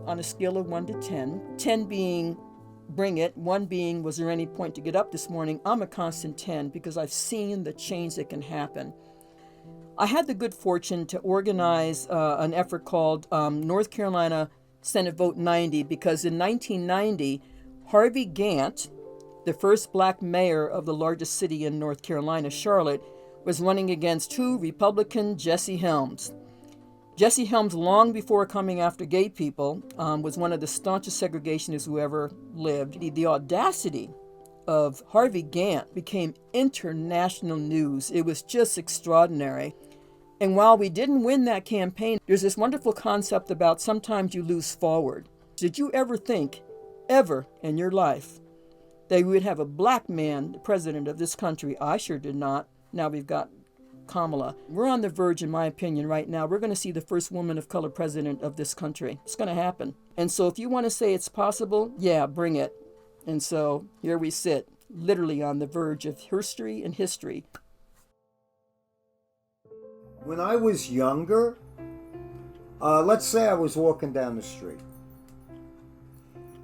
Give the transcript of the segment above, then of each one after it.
on a scale of 1 to 10, 10 being bring it, 1 being was there any point to get up this morning, I'm a constant 10 because I've seen the change that can happen. I had the good fortune to organize an effort called North Carolina Senate Vote 90 because in 1990, Harvey Gantt, the first black mayor of the largest city in North Carolina, Charlotte, was running against two Republican Jesse Helms. Jesse Helms, long before coming after gay people, was one of the staunchest segregationists who ever lived. The audacity of Harvey Gantt became international news. It was just extraordinary. And while we didn't win that campaign, there's this wonderful concept about sometimes you lose forward. Did you ever think, ever in your life, that we would have a black man, the president of this country? I sure did not. Now we've got Kamala. We're on the verge, in my opinion, right now. We're going to see the first woman of color president of this country. It's going to happen. And so if you want to say it's possible, yeah, bring it. And so here we sit, literally on the verge of history and history. When I was younger, let's say I was walking down the street.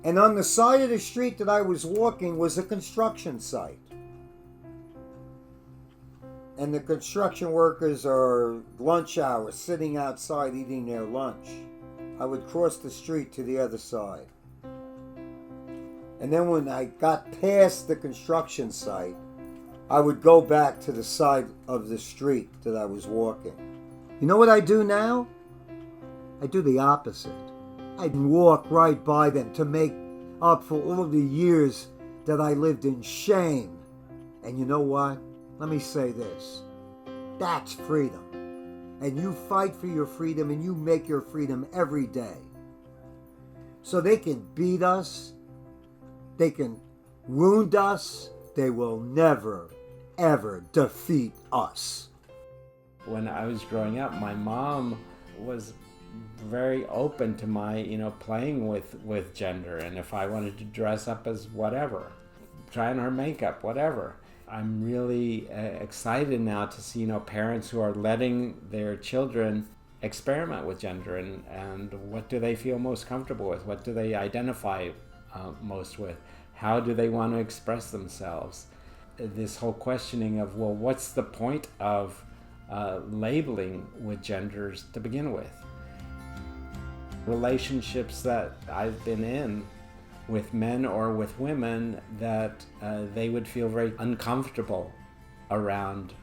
And on the side of the street that I was walking was a construction site. And the construction workers are lunch hour, sitting outside eating their lunch. I would cross the street to the other side. And then when I got past the construction site, I would go back to the side of the street that I was walking. You know what I do now? I do the opposite. I walk right by them to make up for all the years that I lived in shame. And you know what? Let me say this. That's freedom. And you fight for your freedom and you make your freedom every day. So they can beat us. They can wound us. They will never, ever defeat us. When I was growing up, my mom was very open to my, playing with gender, and if I wanted to dress up as whatever, try on her makeup, whatever. I'm really excited now to see, parents who are letting their children experiment with gender and what do they feel most comfortable with, what do they identify most with, how do they want to express themselves. This whole questioning of, well, what's the point of labeling with genders to begin with? Relationships that I've been in with men or with women that they would feel very uncomfortable around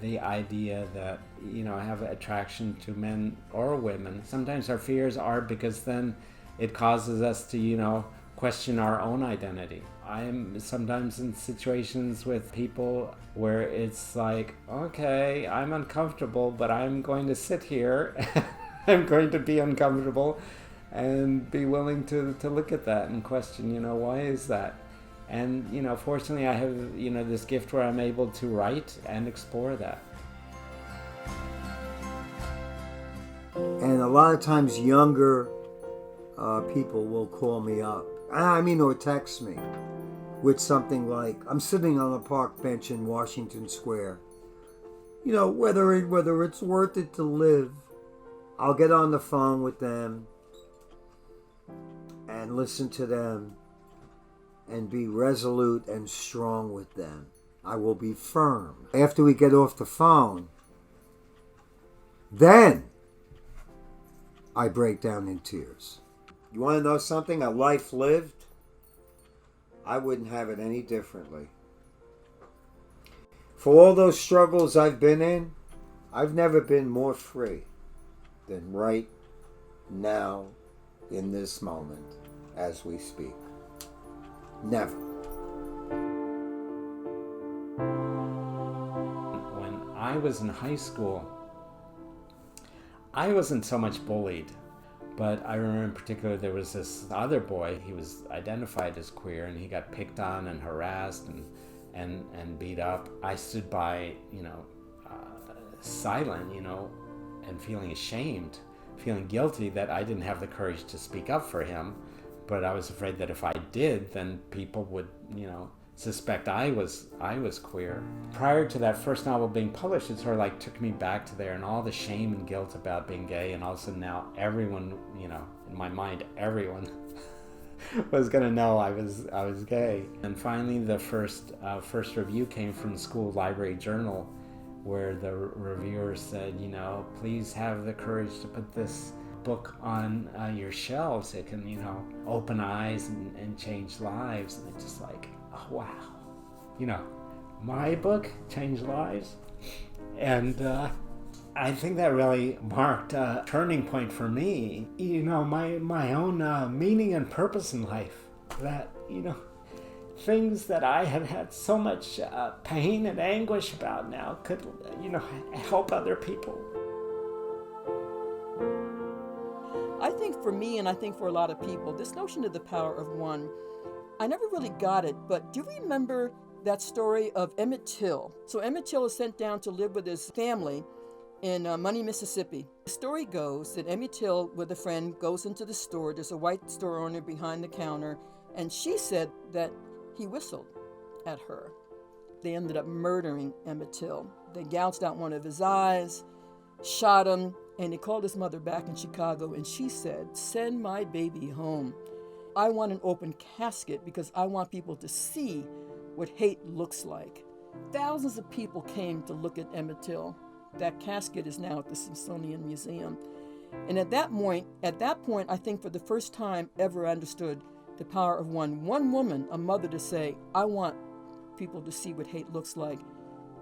the idea that, I have attraction to men or women. Sometimes our fears are because then it causes us to, question our own identity. I'm sometimes in situations with people where it's like, okay, I'm uncomfortable, but I'm going to sit here. I'm going to be uncomfortable and be willing to look at that and question, why is that? And, fortunately I have, this gift where I'm able to write and explore that. And a lot of times younger people will call me up, or text me with something like, I'm sitting on a park bench in Washington Square. Whether it's worth it to live, I'll get on the phone with them and listen to them and be resolute and strong with them. I will be firm. After we get off the phone, then I break down in tears. You want to know something? A life lived, I wouldn't have it any differently. For all those struggles I've been in, I've never been more free than right now in this moment as we speak. Never. When I was in high school, I wasn't so much bullied, but I remember in particular there was this other boy, he was identified as queer and he got picked on and harassed and beat up. I stood by, silent, and feeling ashamed, feeling guilty that I didn't have the courage to speak up for him, but I was afraid that if I did, then people would, suspect I was queer. Prior to that first novel being published, it sort of like took me back to there and all the shame and guilt about being gay, and all of a sudden now everyone, in my mind, everyone was gonna know I was gay. And finally, the first review came from the school library journal, where the reviewer said, please have the courage to put this book on your shelves. It can, open eyes and change lives. And it's just like, oh wow, my book changed lives. And I think that really marked a turning point for me, my own meaning and purpose in life. That, things that I have had so much pain and anguish about now could, help other people. I think for me, and I think for a lot of people, this notion of the power of one, I never really got it, but do you remember that story of Emmett Till? So Emmett Till is sent down to live with his family in Money, Mississippi. The story goes that Emmett Till, with a friend, goes into the store. There's a white store owner behind the counter, and she said that he whistled at her. They ended up murdering Emmett Till. They gouged out one of his eyes, shot him, and he called his mother back in Chicago, and she said, "Send my baby home. I want an open casket because I want people to see what hate looks like." Thousands of people came to look at Emmett Till. That casket is now at the Smithsonian Museum. And at that point, I think for the first time ever I understood the power of one woman, a mother, to say, I want people to see what hate looks like.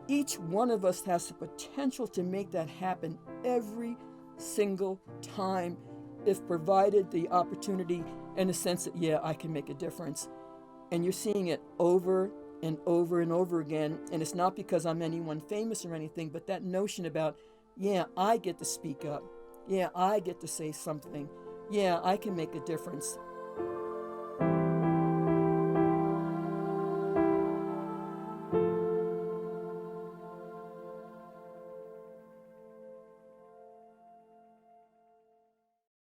Each one of us has the potential to make that happen every single time, if provided the opportunity and a sense that, yeah, I can make a difference. And you're seeing it over and over and over again. And it's not because I'm anyone famous or anything, but that notion about, yeah, I get to speak up. Yeah, I get to say something. Yeah, I can make a difference.